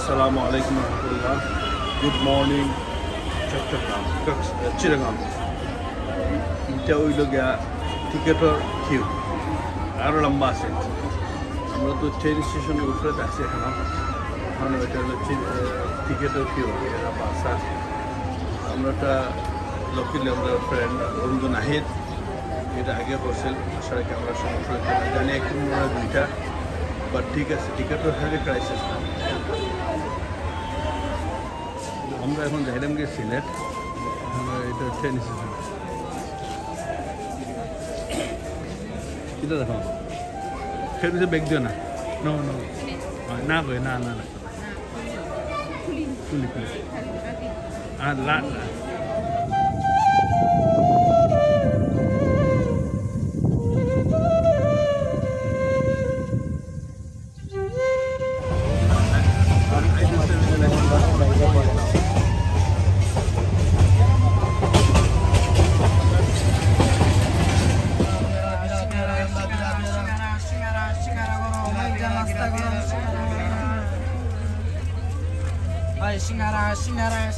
Assalamu alaikum warahmatullah. Good morning, Chattogram, Chittagong. এটা হইল গিয়া টিকেটের কিউ আরও লম্বা আছে। আমরা তো ট্রেন স্টেশনের উপরে আছি এখন ওইটা হলো টিকেটের কিউ বাসা। আমরা একটা লকিলি আমরা ফ্রেন্ড বন্ধু নাহিদ এটা আগে করছিল আসলে আমরা সমস্যা জানি একটু মনে দুইটা বাট ঠিক আছে টিকেটের হেভি ক্রাইসিস। আমরা এখন যাইলাম গিয়ে সিলেট এটা ট্রেন স্টেশন এটা দেখো ফের ব্যাগ দিও না নো নো না গো না না না খুলি খুলি আর লা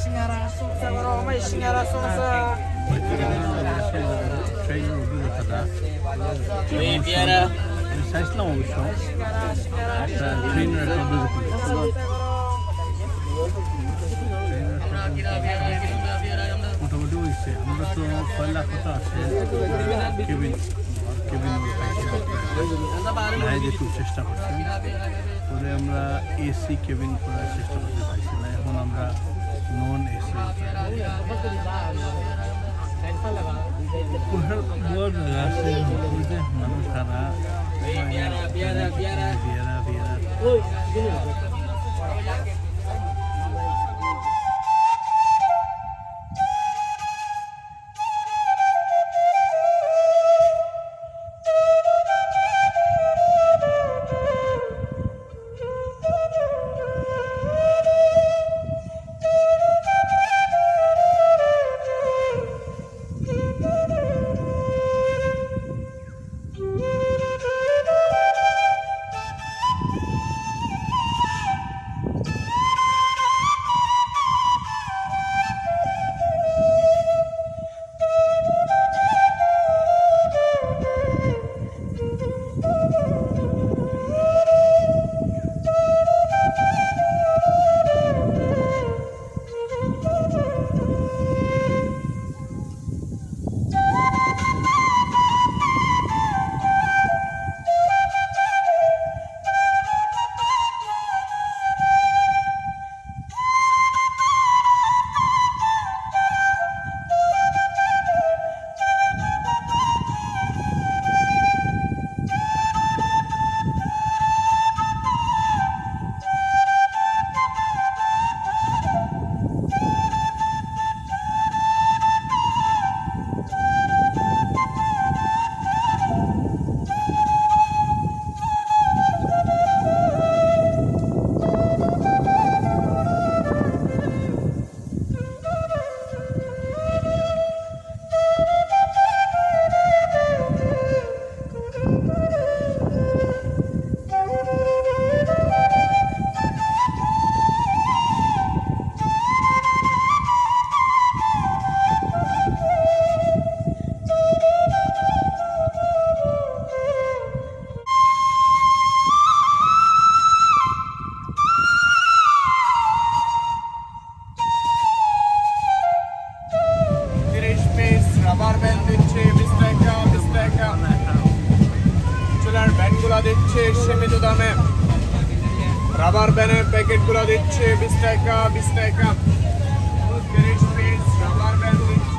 Singara, suksa karo, mai singara suksa. Biara. Size lang ako siya. Trainer মোটামুটি হয়েছে আমরা তো 6 লাখ কথা আছে কেবিন খুব চেষ্টা করছি পরে আমরা এসি কেবিন করার চেষ্টা করতে পারছি না এখন আমরা নন এসি বড় জায়গা আছে মানুষ সারা বিয়ারা রাবার ব্যানের প্যাকেটগুলো দিচ্ছে 20 টাকা 20 টাকা রাবার ব্যান দিচ্ছে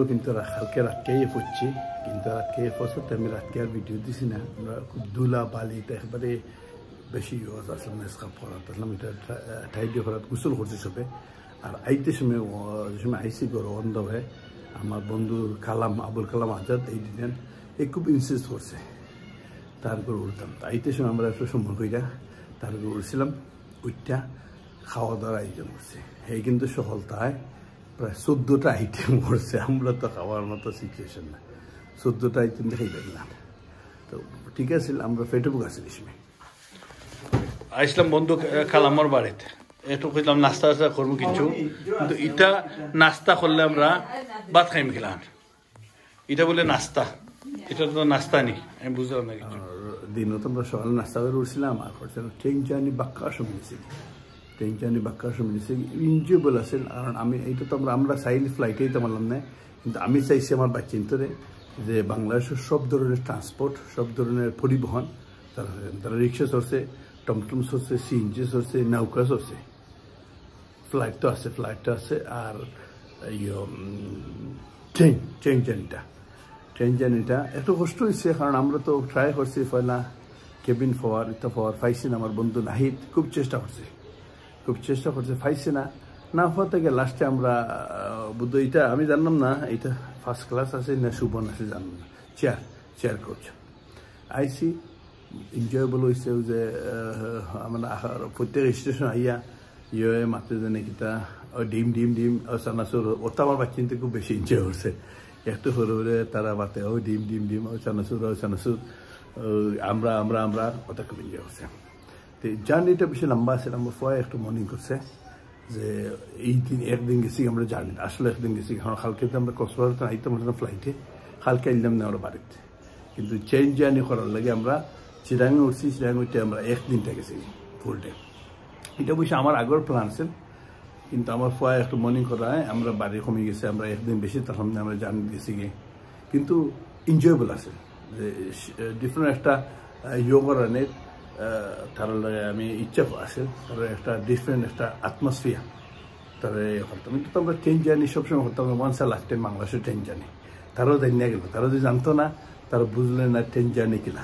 আমরাও কিন্তু কালকে রাতকেই পড়ছি, কিন্তু রাতকে পড়তে আমি রাতকে আর ভিডিও দিছি না। আমরা খুব ধুলা বালিতে একবারে বেশি ইউজ আসলাম স্কাপ করাত আসলাম, এটা টাইডি করাত গোসল করছি সবে। আর আইতে সময় আইসি গরো অন্ধ হয়ে আমার বন্ধু কালাম আবুল কালাম আজাদ এই দিন খুব ইনসিস্ট করছে তারপর উঠতাম। আইতে সময় আমরা একটু সময় কইরা তারপর উঠছিলাম, উঠটা খাওয়া দাওয়ার আয়োজন করছে। এই কিন্তু সফলতায় প্রায় 14টা আইটেম করছে। আমরা তো খাওয়ার মতো সিচুয়েশন না, 14টা আইটেম দেখাই পারলাম। তো ঠিক আছে, আমরা পেটে বুক আসি সময় আইসলাম বন্ধু কালামর বাড়িতে, একটু কইলাম নাস্তা টাস্তা করবো কিছু, কিন্তু এটা নাস্তা করলে আমরা ভাত খাইম খেলাম, এটা বলে নাস্তা, এটা তো নাস্তা নি, আমি বুঝলাম না কিছু। দিনও তো আমরা সকালে নাস্তা করে উঠছিলাম, আর করছিলাম ট্রেন জার্নি বাক্কা শুনেছি, ট্রেন জার্নি বাক্কা শুনেছি এনজয়েবল আছে। কারণ আমি এইটা তো আমরা চাইলে ফ্লাইটেই তো মারলাম না, কিন্তু আমি চাইছি আমার বাচ্চিন্তরে যে বাংলাদেশের সব ধরনের ট্রান্সপোর্ট, সব ধরনের পরিবহন, তারা রিক্সা চলছে, টমটম চলছে, সিএনজি চলছে, নৌকা চলছে, ফ্লাইট তো আছে, আর ট্রেন জার্নিটা একটু কষ্ট হয়েছে। কারণ আমরা তো ট্রাই করছি পয়লা কেবিন পাওয়ার, এটা পাওয়ার পাইছি না। আমার বন্ধু নাহিদ খুব চেষ্টা করছে, পাইছি না হওয়া থেকে লাস্টে আমরা বুদ্ধ, এটা আমি জানলাম না এটা ফার্স্ট ক্লাস আছে না সুবন আছে জানলাম না, চেয়ার কোচ আইসি। এনজয়েবল হয়েছে যে আমরা প্রত্যেক স্টেশন আইয়া মাত্র জানে কিতা ডিম চানাচুর, ওটা আমার বাচ্চিনতে খুব বেশি এনজয় করছে। একটু হরে তারা বাতে ডিম চানাচুর আমরা ওটা খুব এনজয় করছে। তো জার্নিটা বেশি লম্বা আছে, আমরা পরে একটু মর্নিং করছে যে এই দিন একদিন গেছি আমরা জার্নি, আসলে একদিন গেছি। কারণ কালকে তো আমরা কক্সবাজার আইতাম ফ্লাইটে, কালকে আইলাম না আমরা বাড়িতে, কিন্তু চেঞ্জ জার্নি করার লাগে আমরা চিরাঙে উঠছি। চিরাঙে উঠে আমরা একদিনটা গেছি ফুল ডে। এটা অবশ্যই আমার আগের প্ল্যান ছিল, কিন্তু আমার পরে একটু মর্নিং করা হয়, আমরা বাড়ি কমে গেছে, আমরা একদিন বেশি তার সামনে আমরা জার্নি গেছি গিয়ে। কিন্তু এনজয়েবল আছে যে ডিফারেন্ট একটা করানের তার লাগে আমি ইচ্ছা আছে, তার একটা ডিফারেন্ট একটা অ্যাটমসফিয়ার তারা করতাম। কিন্তু তো আমরা ট্রেন জার্নি সবসময় করতাম, ওয়ান্স আ লাইফ টাইম বাংলাদেশের ট্রেন জার্নি। তারাও জানিয়ে গেল, তারা যদি জানতো না, তারা বুঝলেন না ট্রেন জার্নি কিনা,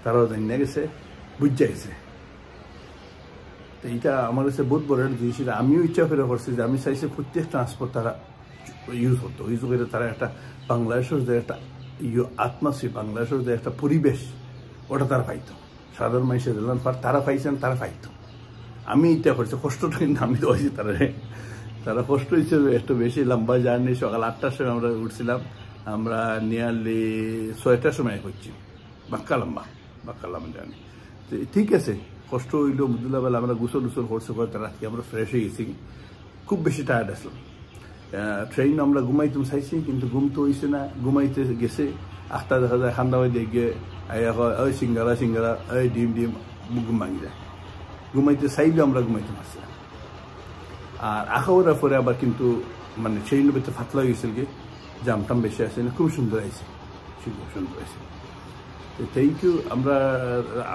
তারাও জানিয়ে গেছে, বুঝে গেছে। তো এটা আমার কাছে বহুত বড় একটা জিনিস। আমিও ইচ্ছা করে করছি যে আমি চাইছি প্রত্যেক ট্রান্সপোর্ট তারা ইউজ করে তারা একটা বাংলাদেশের যে একটা আত্মসি, বাংলাদেশের যে একটা পরিবেশ, ওটা তারা পাইতো। সাধারণ মানুষের দিলাম তারা পাইছেন, তারা পাইতো। আমি এটা করছি, কষ্টটা কিন্তু আমি তো হয়েছি তারা কষ্ট হয়েছে একটু বেশি। লম্বা জার্নি, সকাল 8টার সময় আমরা উঠছিলাম, আমরা নিয়ারলি 6টার সময় করছি, বাক্কা লম্বা জার্নি। তো ঠিক আছে, কষ্ট হইল মুদুল্লাবেলা আমরা গোসল করছে রাত্রি আমরা ফ্রেশ হয়ে গেছি, খুব বেশি টায়ার্ড আসলাম। ট্রেন আমরা ঘুমাইতাম চাইছি, কিন্তু ঘুম তো হয়েছে না। ঘুমাইতে গেছে 8টা দেখা যায় খান্দা বাই দিয়ে আইয়া কয় ওই সিঙ্গারা ওই ডিম ঘুম ভাঙি যায়। ঘুমাইতে চাইলেও আমরা ঘুমাইতে পারছি না। আর আখাওয়ার পরে আবার কিন্তু মানে ট্রেনের ভিতরে ফাতলা হয়ে গেছিল গিয়ে, জামটাম বেশি আসে না, খুব সুন্দর আছে। Thank you.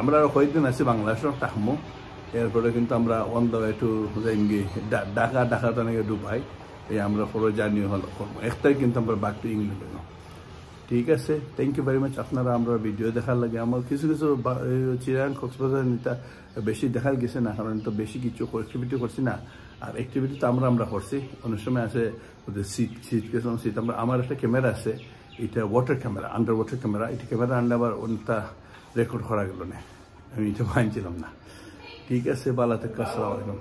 আমরা কয়েকদিন আছি বাংলাদেশের থাকবো, এরপরে কিন্তু আমরা অন দ্য ওয়ে টু যাইমগি ঢাকা নাকি দুবাই। এই আমরা পুরো জার্নি করবো 1 তারিখ কিন্তু আমরা ব্যাক টু ইংল্যান্ড এলাম। ঠিক আছে, থ্যাংক ইউ ভেরি মাচ। আপনারা আমরা ভিডিও দেখার লাগে আমার কিছু চিরাং কক্সবাজার নিতা বেশি দেখার গেছে না, কারণ তো বেশি কিছু অ্যাক্টিভিটি করছি না। আর অ্যাক্টিভিটি তো আমরা করছি, অনেক সময় আছে শীত গেছিলাম। আমার একটা ক্যামেরা আছে, এটা water camera, under water camera. এটা ক্যামেরা আনলে আবার ওটা রেকর্ড করা গেল না, আমি এটা ভাঙছিলাম না। ঠিক আছে, ভালো থাকা, আসসালামু আলাইকুম।